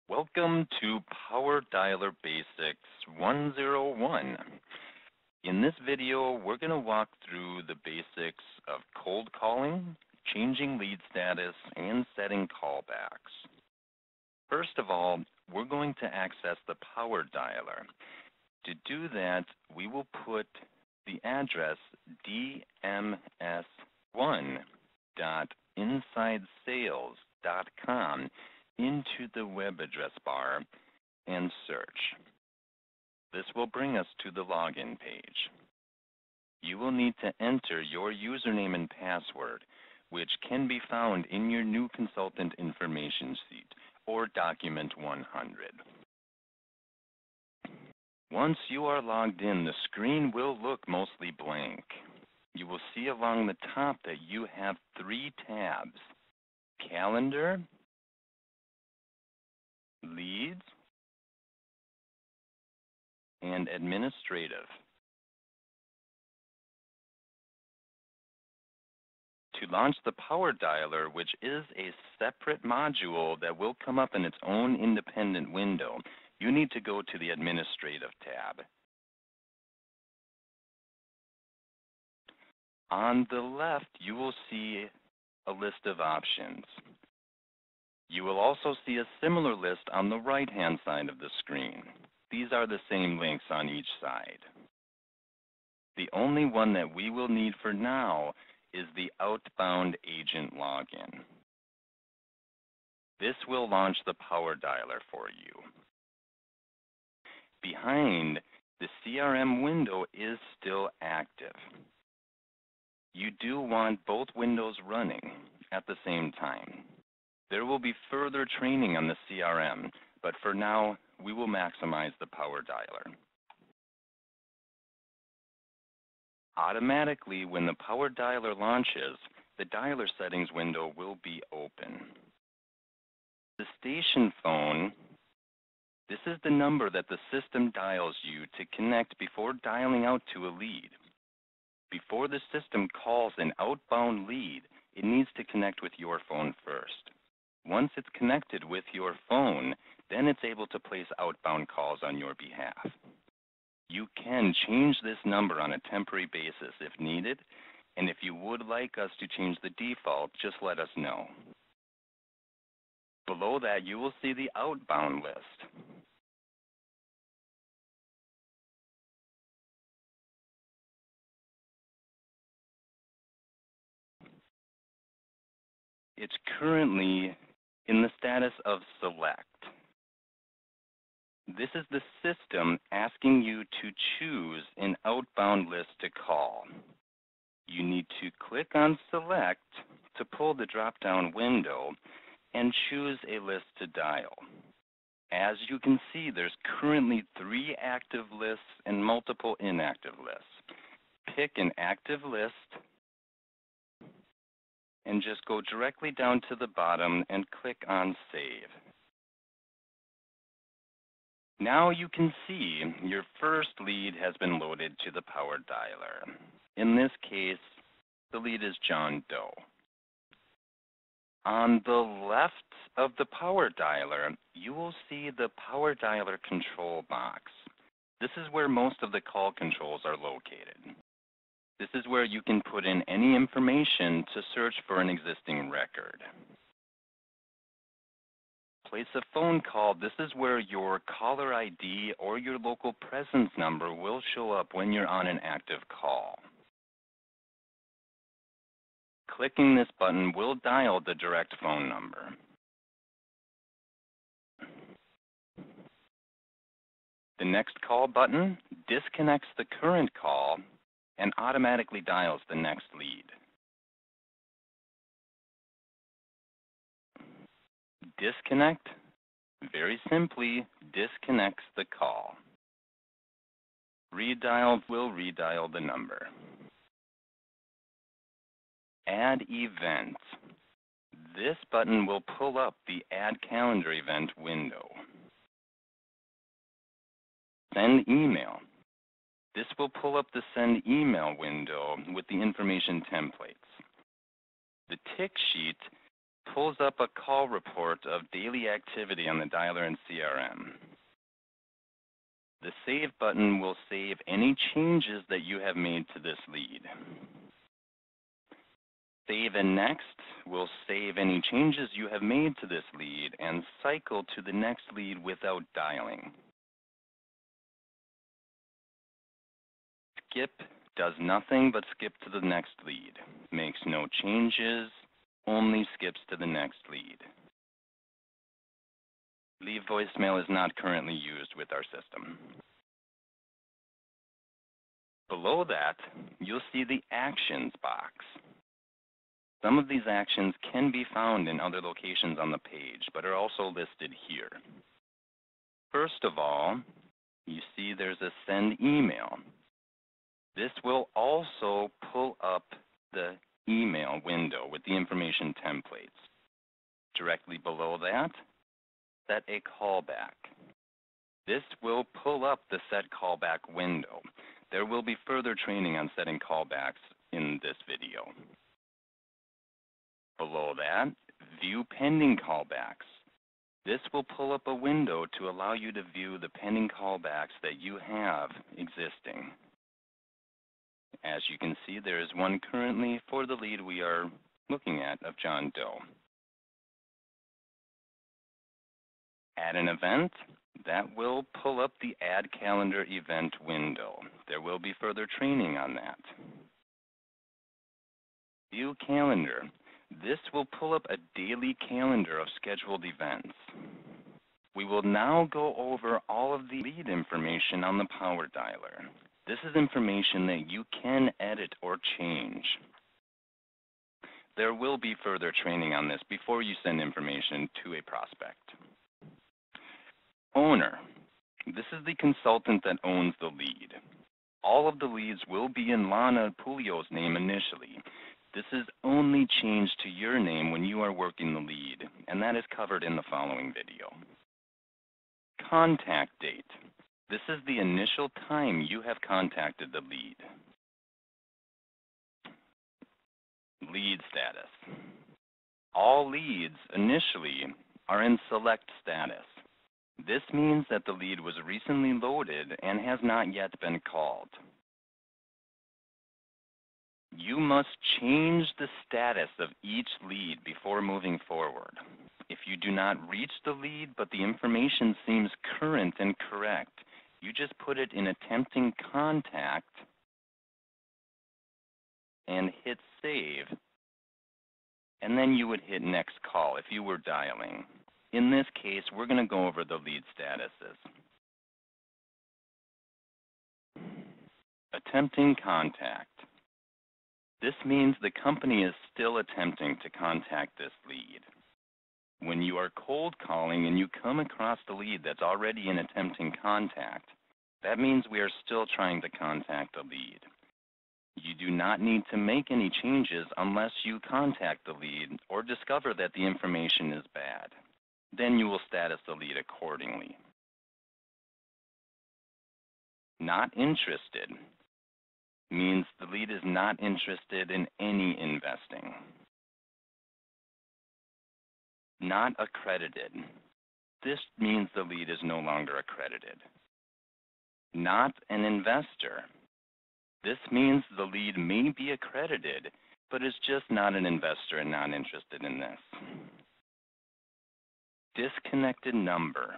Welcome to PowerDialer Basics 101. In this video, we're going to walk through the basics of cold calling, changing lead status, and setting callbacks. First of all, we're going to access the PowerDialer. To do that, we will put the address dms1.insidesales.com into the web address bar and search. This will bring us to the login page. You will need to enter your username and password, which can be found in your new consultant information sheet or document 100. Once you are logged in, the screen will look mostly blank. You will see along the top that you have 3 tabs: Calendar, Leads, and Administrative. To launch the PowerDialer, which is a separate module that will come up in its own independent window, you need to go to the Administrative tab. On the left, you will see a list of options. You will also see a similar list on the right-hand side of the screen. These are the same links on each side. The only one that we will need for now is the outbound agent login. This will launch the PowerDialer for you. Behind, the CRM window is still active. You do want both windows running at the same time. There will be further training on the CRM, but for now, we will maximize the PowerDialer. Automatically, when the PowerDialer launches, the dialer settings window will be open. The station phone, this is the number that the system dials you to connect before dialing out to a lead. Before the system calls an outbound lead, it needs to connect with your phone first. Once it's connected with your phone, then it's able to place outbound calls on your behalf. You can change this number on a temporary basis if needed, and if you would like us to change the default, just let us know. Below that, you will see the outbound list. It's currently in the status of select. This is the system asking you to choose an outbound list to call. You need to click on select to pull the drop-down window and choose a list to dial. As you can see, there's currently 3 active lists and multiple inactive lists. Pick an active list and just go directly down to the bottom and click on Save. Now you can see your first lead has been loaded to the PowerDialer. In this case, the lead is John Doe. On the left of the PowerDialer, you will see the PowerDialer control box. This is where most of the call controls are located. This is where you can put in any information to search for an existing record. Place a phone call. This is where your caller ID or your local presence number will show up when you're on an active call. Clicking this button will dial the direct phone number. The next call button disconnects the current call and automatically dials the next lead. Disconnect, very simply, disconnects the call. Redial will redial the number. Add event. This button will pull up the Add Calendar Event window. Send email. This will pull up the Send Email window with the information templates. The tick sheet pulls up a call report of daily activity on the dialer and CRM. The Save button will save any changes that you have made to this lead. Save and Next will save any changes you have made to this lead and cycle to the next lead without dialing. Skip does nothing but skip to the next lead. Makes no changes, only skips to the next lead. Leave voicemail is not currently used with our system. Below that, you'll see the Actions box. Some of these actions can be found in other locations on the page, but are also listed here. First of all, you see there's a Send Email. This will also pull up the email window with the information templates. Directly below that, set a callback. This will pull up the Set Callback window. There will be further training on setting callbacks in this video. Below that, View Pending Callbacks. This will pull up a window to allow you to view the pending callbacks that you have existing. As you can see, there is one currently for the lead we are looking at of John Doe. Add an event. That will pull up the Add Calendar Event window. There will be further training on that. View Calendar. This will pull up a daily calendar of scheduled events. We will now go over all of the lead information on the PowerDialer. This is information that you can edit or change. There will be further training on this before you send information to a prospect. Owner. This is the consultant that owns the lead. All of the leads will be in Lana Pulio's name initially. This is only changed to your name when you are working the lead, and that is covered in the following video. Contact date. This is the initial time you have contacted the lead. Lead status. All leads initially are in select status. This means that the lead was recently loaded and has not yet been called. You must change the status of each lead before moving forward. If you do not reach the lead but the information seems current and correct, you just put it in attempting contact and hit save, and then you would hit next call if you were dialing. In this case, we're going to go over the lead statuses. Attempting contact. This means the company is still attempting to contact this lead. When you are cold calling and you come across the lead that's already in attempting contact, that means we are still trying to contact the lead. You do not need to make any changes unless you contact the lead or discover that the information is bad. Then you will status the lead accordingly. Not interested means the lead is not interested in any investing. Not accredited. This means the lead is no longer accredited. Not an investor. This means the lead may be accredited, but is just not an investor and not interested in this. Disconnected number.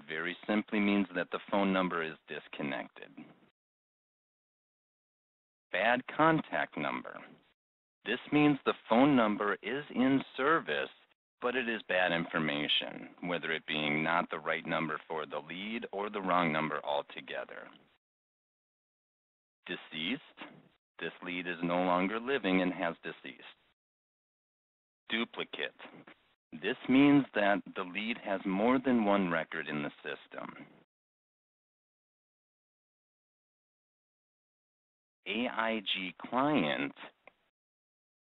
Very simply means that the phone number is disconnected. Bad contact number. This means the phone number is in service, but it is bad information, whether it being not the right number for the lead or the wrong number altogether. Deceased. This lead is no longer living and has deceased. Duplicate. This means that the lead has more than one record in the system. AIG client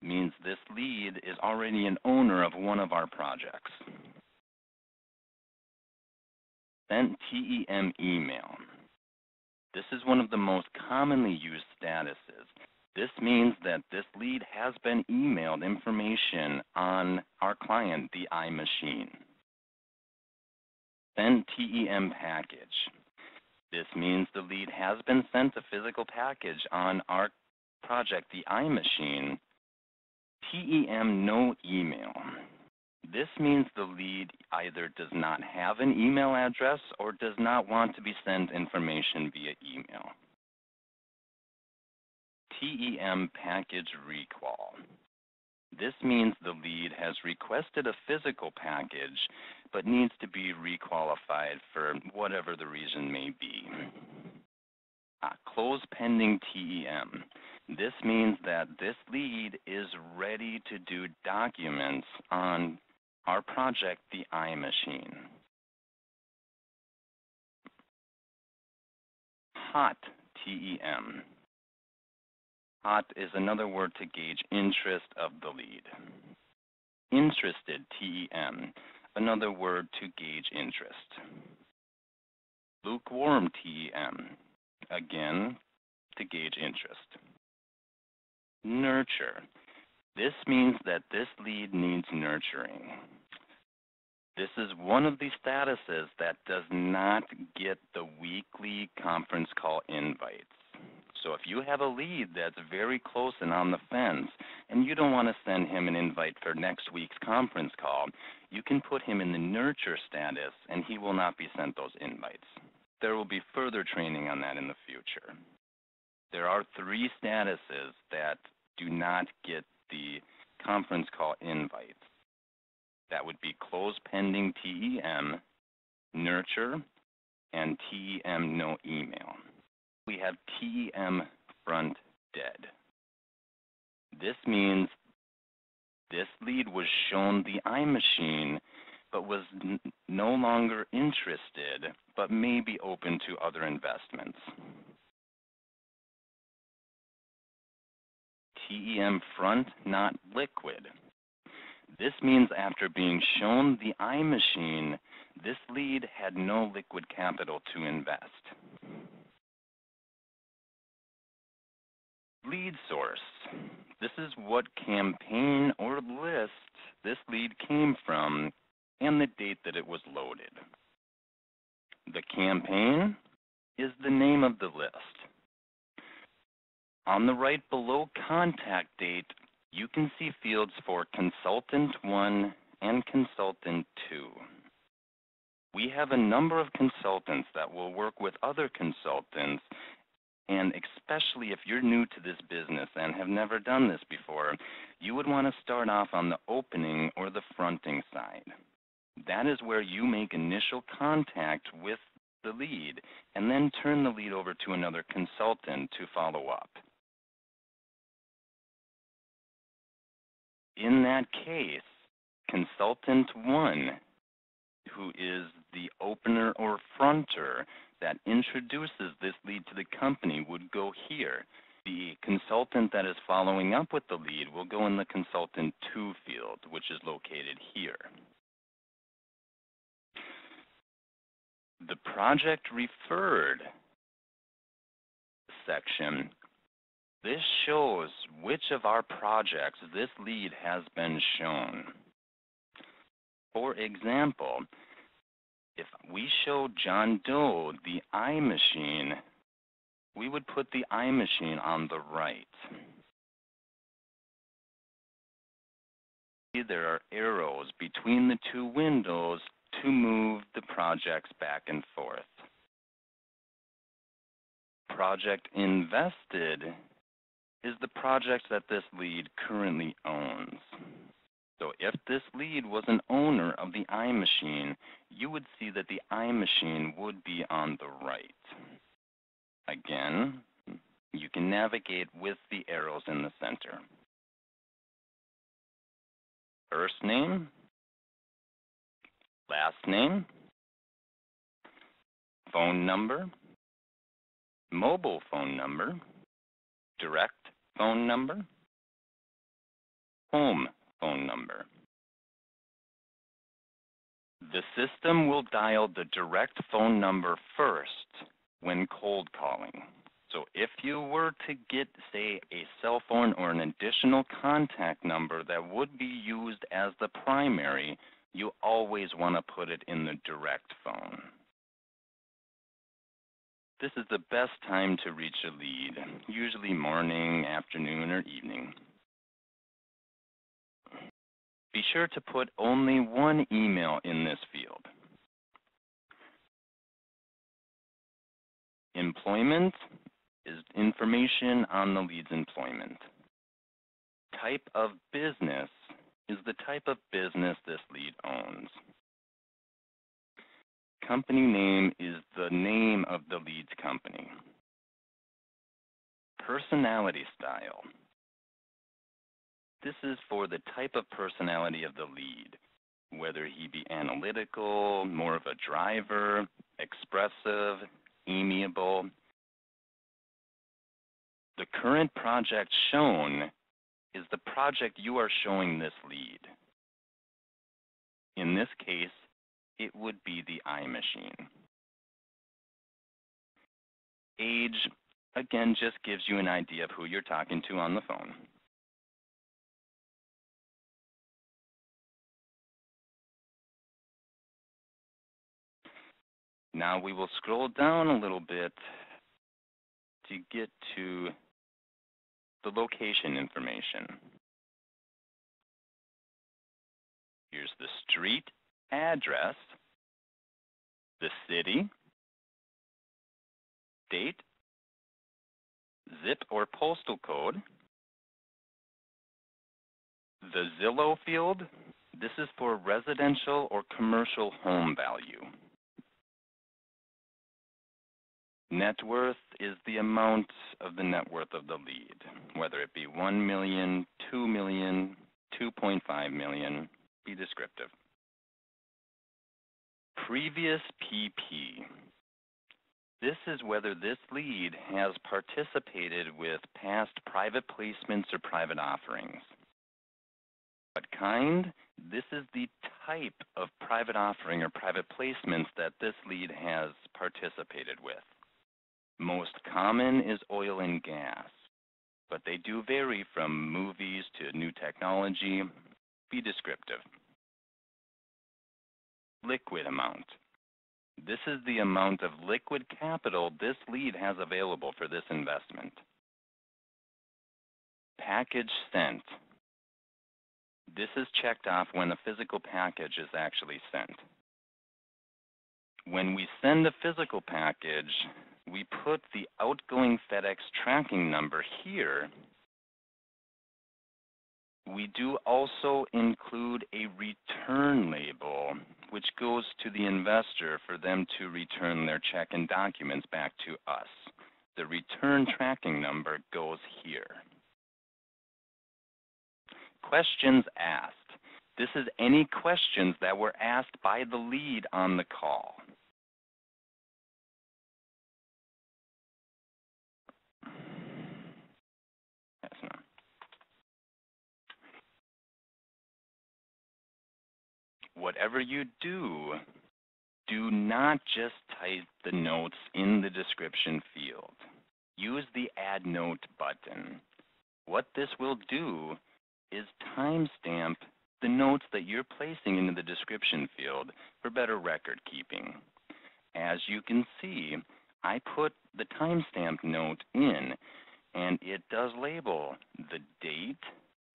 means this lead is already an owner of one of our projects. Sent TEM email. This is one of the most commonly used statuses. This means that this lead has been emailed information on our client, the iMachine. Send TEM package. This means the lead has been sent a physical package on our project, the iMachine. TEM no email. This means the lead either does not have an email address or does not want to be sent information via email. TEM package recall. This means the lead has requested a physical package but needs to be requalified for whatever the reason may be. Close pending TEM. This means that this lead is ready to do documents on our project, the iMachine. Hot TEM. Hot is another word to gauge interest of the lead. Interested TEM, another word to gauge interest. Lukewarm TEM, again, to gauge interest. Nurture. This means that this lead needs nurturing. This is one of the statuses that does not get the weekly conference call invites. So if you have a lead that's very close and on the fence, and you don't want to send him an invite for next week's conference call, you can put him in the nurture status, and he will not be sent those invites. There will be further training on that in the future. There are 3 statuses that do not get the conference call invites. That would be close pending TEM, nurture, and TEM no email. We have TEM front dead. This means this lead was shown the iMachine but was no longer interested but may be open to other investments. TEM front not liquid. This means after being shown the iMachine, this lead had no liquid capital to invest. Lead source. This is what campaign or list this lead came from and the date that it was loaded. The campaign is the name of the list. On the right below contact date, you can see fields for Consultant 1 and Consultant 2. We have a number of consultants that will work with other consultants, and especially if you're new to this business and have never done this before, you would want to start off on the opening or the fronting side. That is where you make initial contact with the lead and then turn the lead over to another consultant to follow up. In that case, Consultant 1, who is the opener or fronter that introduces this lead to the company, would go here. The consultant that is following up with the lead will go in the Consultant 2 field, which is located here. The project referred section, this shows which of our projects this lead has been shown. For example, if we show John Doe the iMachine, we would put the iMachine on the right. There are arrows between the 2 windows to move the projects back and forth. Project invested is the project that this lead currently owns. So if this lead was an owner of the iMachine, you would see that the iMachine would be on the right. Again, you can navigate with the arrows in the center. First name, last name, phone number, mobile phone number, direct phone number, home phone number. The system will dial the direct phone number first when cold calling. So if you were to get, say, a cell phone or an additional contact number that would be used as the primary, you always want to put it in the direct phone. This is the best time to reach a lead, usually morning, afternoon, or evening. Be sure to put only one email in this field. Employment is information on the lead's employment. Type of business is the type of business this lead owns. Company name is the name of the lead's company. Personality style. This is for the type of personality of the lead, whether he be analytical, more of a driver, expressive, amiable. The current project shown is the project you are showing this lead. In this case, it would be the iMachine. Age, again, just gives you an idea of who you're talking to on the phone. Now we will scroll down a little bit to get to the location information. Here's the street address, the city, state, zip or postal code, the Zillow field. This is for residential or commercial home value. Net worth is the amount of the net worth of the lead, whether it be 1 million, 2 million, 2.5 million, be descriptive. Previous PP. This is whether this lead has participated with past private placements or private offerings. What kind? This is the type of private offering or private placements that this lead has participated with. Most common is oil and gas, but they do vary from movies to new technology. Be descriptive. Liquid amount. This is the amount of liquid capital this lead has available for this investment. Package sent. This is checked off when a physical package is actually sent. When we send a physical package, we put the outgoing FedEx tracking number here. We do also include a return label, which goes to the investor for them to return their check and documents back to us. The return tracking number goes here. Questions asked. This is any questions that were asked by the lead on the call. Whatever you do, do not just type the notes in the description field. Use the Add Note button. What this will do is timestamp the notes that you're placing into the description field for better record keeping. As you can see, I put the timestamp note in, and it does label the date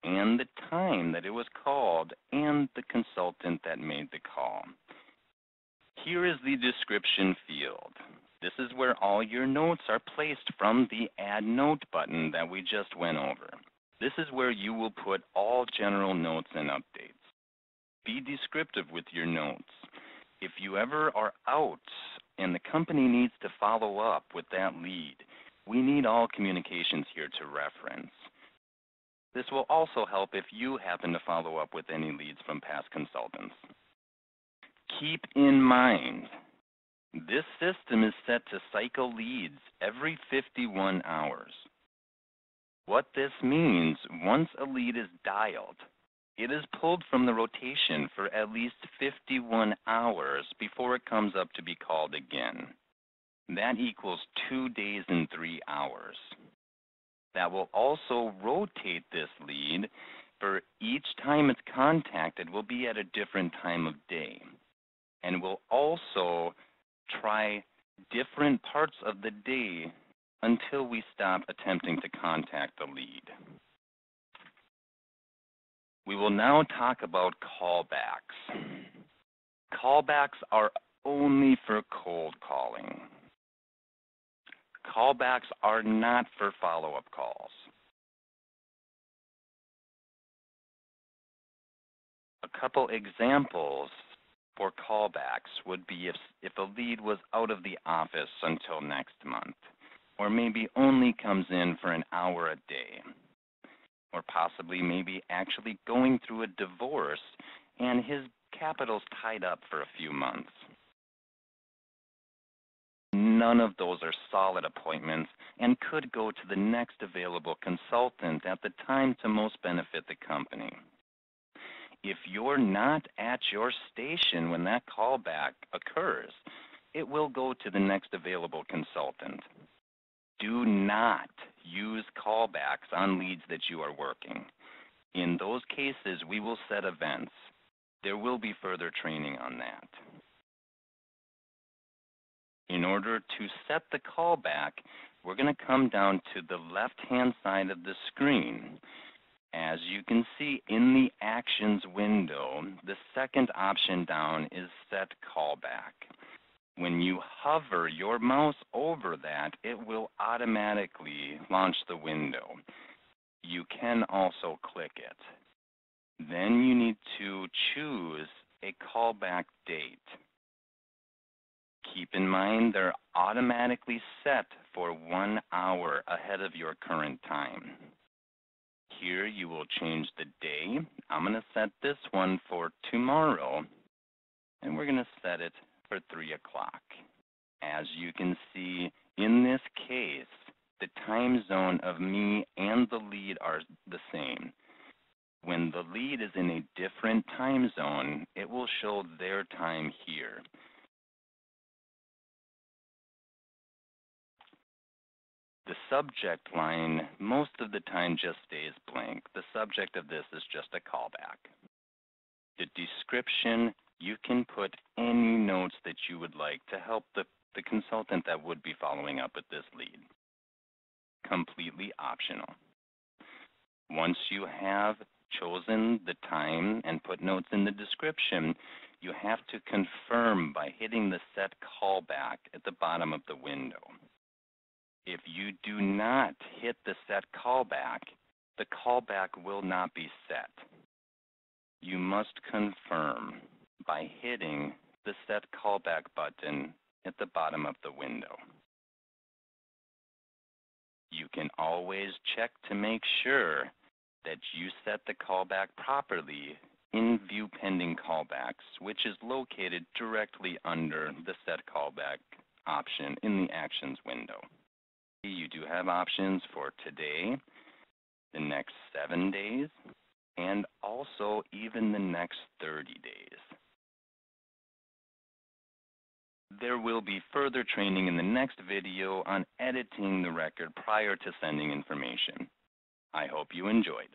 and the time that it was called and the consultant that made the call. Here is the description field. This is where all your notes are placed from the Add Note button that we just went over. This is where you will put all general notes and updates. Be descriptive with your notes. If you ever are out and the company needs to follow up with that lead, we need all communications here to reference. This will also help if you happen to follow up with any leads from past consultants. Keep in mind, this system is set to cycle leads every 51 hours. What this means, once a lead is dialed, it is pulled from the rotation for at least 51 hours before it comes up to be called again. That equals 2 days and 3 hours. That will also rotate this lead for each time it's contacted will be at a different time of day. And we'll also try different parts of the day until we stop attempting to contact the lead. We will now talk about callbacks. Callbacks are only for cold calling. Callbacks are not for follow-up calls. A couple examples for callbacks would be if a lead was out of the office until next month, or maybe only comes in for an hour a day, or possibly maybe actually going through a divorce and his capital's tied up for a few months. None of those are solid appointments and could go to the next available consultant at the time to most benefit the company. If you're not at your station when that callback occurs, it will go to the next available consultant. Do not use callbacks on leads that you are working. In those cases, we will set events. There will be further training on that. In order to set the callback, we're going to come down to the left-hand side of the screen. As you can see in the Actions window, the second option down is Set Callback. When you hover your mouse over that, it will automatically launch the window. You can also click it. Then you need to choose a callback date. Keep in mind they're automatically set for 1 hour ahead of your current time. Here you will change the day. I'm going to set this one for tomorrow, and we're going to set it for 3 o'clock. As you can see, in this case, the time zone of me and the lead are the same. When the lead is in a different time zone, it will show their time here. The subject line most of the time just stays blank. The subject of this is just a callback. The description, you can put any notes that you would like to help the consultant that would be following up with this lead. Completely optional. Once you have chosen the time and put notes in the description, you have to confirm by hitting the Set Callback at the bottom of the window. If you do not hit the Set Callback, the callback will not be set. You must confirm by hitting the Set Callback button at the bottom of the window. You can always check to make sure that you set the callback properly in View Pending Callbacks, which is located directly under the Set Callback option in the Actions window. You do have options for today, the next 7 days, and also even the next 30 days. There will be further training in the next video on editing the record prior to sending information. I hope you enjoyed.